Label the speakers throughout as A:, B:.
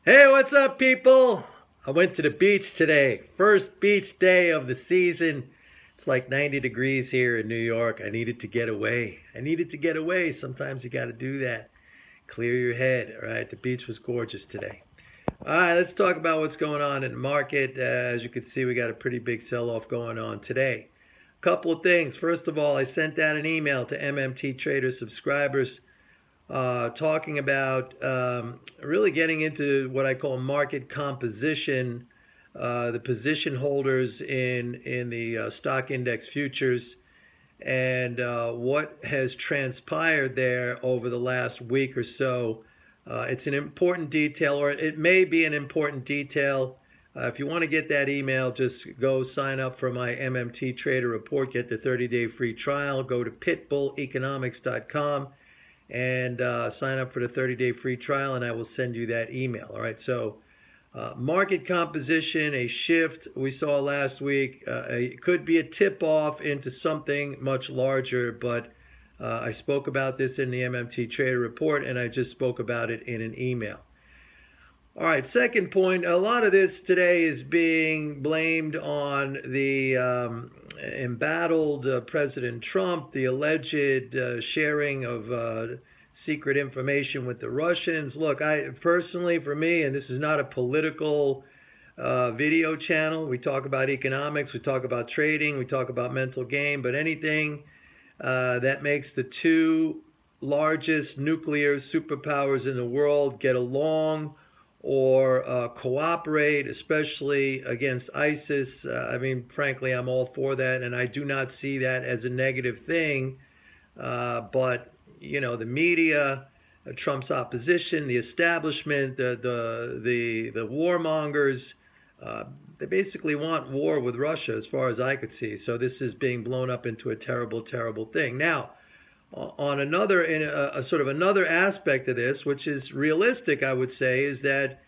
A: Hey, what's up, people? I went to the beach today. First beach day of the season. It's like 90 degrees here in New York. I needed to get away. Sometimes you got to do that. Clear your head, all right? The beach was gorgeous today. All right, let's talk about what's going on in the market. As you can see, we got a pretty big sell-off going on today. Couple of things. First of all, I sent out an email to MMT Trader subscribers talking about really getting into what I call market composition, the position holders in the stock index futures, and what has transpired there over the last week or so. It's an important detail, or it may be an important detail. If you want to get that email, just go sign up for my MMT Trader report, get the 30-day free trial, go to pitbulleconomics.com and sign up for the 30-day free trial, and I will send you that email. All right, so market composition, a shift we saw last week. It could be a tip-off into something much larger, but I spoke about this in the MMT Trader report, and I just spoke about it in an email. All right, second point, a lot of this today is being blamed on the embattled President Trump, the alleged sharing of secret information with the Russians. Look, I personally, for me, and this is not a political video channel, we talk about economics, we talk about trading, we talk about mental game, but anything that makes the two largest nuclear superpowers in the world get along or cooperate, especially against ISIS. I mean, frankly, I'm all for that, and I do not see that as a negative thing. But, you know, the media, Trump's opposition, the establishment, the warmongers, they basically want war with Russia as far as I could see. So this is being blown up into a terrible, terrible thing. Now, on another, in a sort of another aspect of this, which is realistic, I would say, is that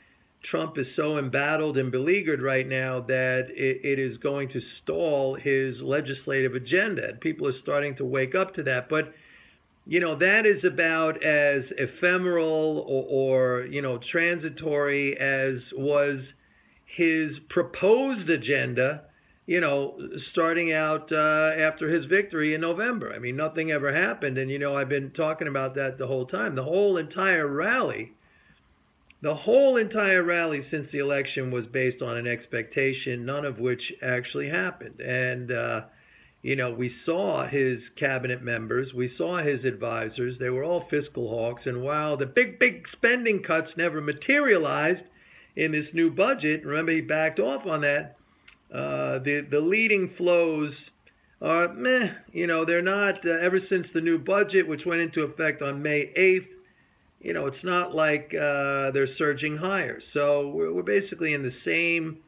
A: Trump is so embattled and beleaguered right now that it is going to stall his legislative agenda. And people are starting to wake up to that. But, you know, that is about as ephemeral or you know, transitory as was his proposed agenda, you know, starting out after his victory in November. I mean, nothing ever happened. And, you know, I've been talking about that the whole time. The whole entire rally since the election was based on an expectation, none of which actually happened. And, you know, we saw his cabinet members, we saw his advisors, they were all fiscal hawks. And while the big spending cuts never materialized in this new budget, remember he backed off on that, the leading flows are meh. You know, they're not, ever since the new budget, which went into effect on May 8th, you know, it's not like they're surging higher. So we're basically in the same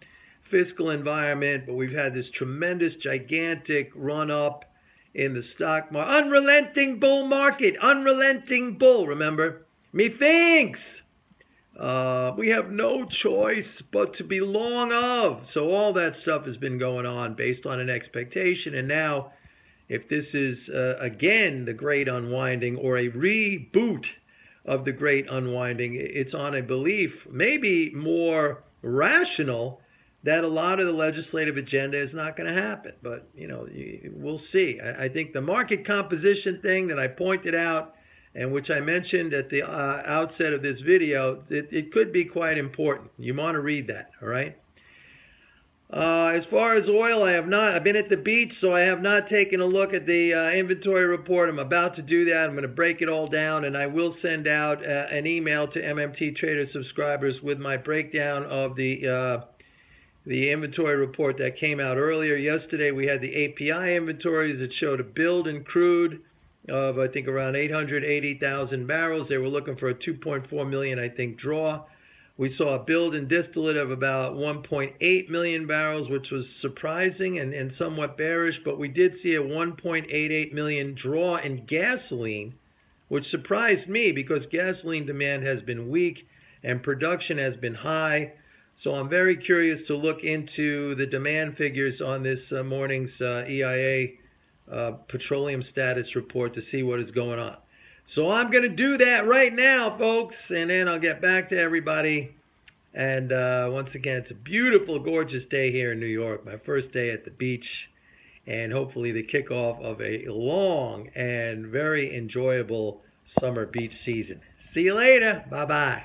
A: fiscal environment, but we've had this tremendous, gigantic run-up in the stock market. Unrelenting bull market, unrelenting bull, remember? Methinks. We have no choice but to be long of. So all that stuff has been going on based on an expectation. And now, if this is, again, the great unwinding or a reboot of the great unwinding, it's on a belief, maybe more rational, that a lot of the legislative agenda is not going to happen. But, you know, we'll see. I think the market composition thing that I pointed out, and which I mentioned at the outset of this video, it could be quite important. You want to read that, all right? As far as oil, I've been at the beach, so I have not taken a look at the inventory report. I'm about to do that. I'm going to break it all down, and I will send out an email to MMT Trader subscribers with my breakdown of the inventory report that came out earlier. Yesterday, we had the API inventories that showed a build in crude of, I think, around 880,000 barrels. They were looking for a 2.4 million, I think, draw. We saw a build in distillate of about 1.8 million barrels, which was surprising and somewhat bearish, but we did see a 1.88 million draw in gasoline, which surprised me because gasoline demand has been weak and production has been high. So I'm very curious to look into the demand figures on this morning's EIA petroleum status report to see what is going on. So I'm going to do that right now, folks, and then I'll get back to everybody And once again, it's a beautiful, gorgeous day here in New York. My first day at the beach, and hopefully the kickoff of a long and very enjoyable summer beach season. See you later. Bye bye.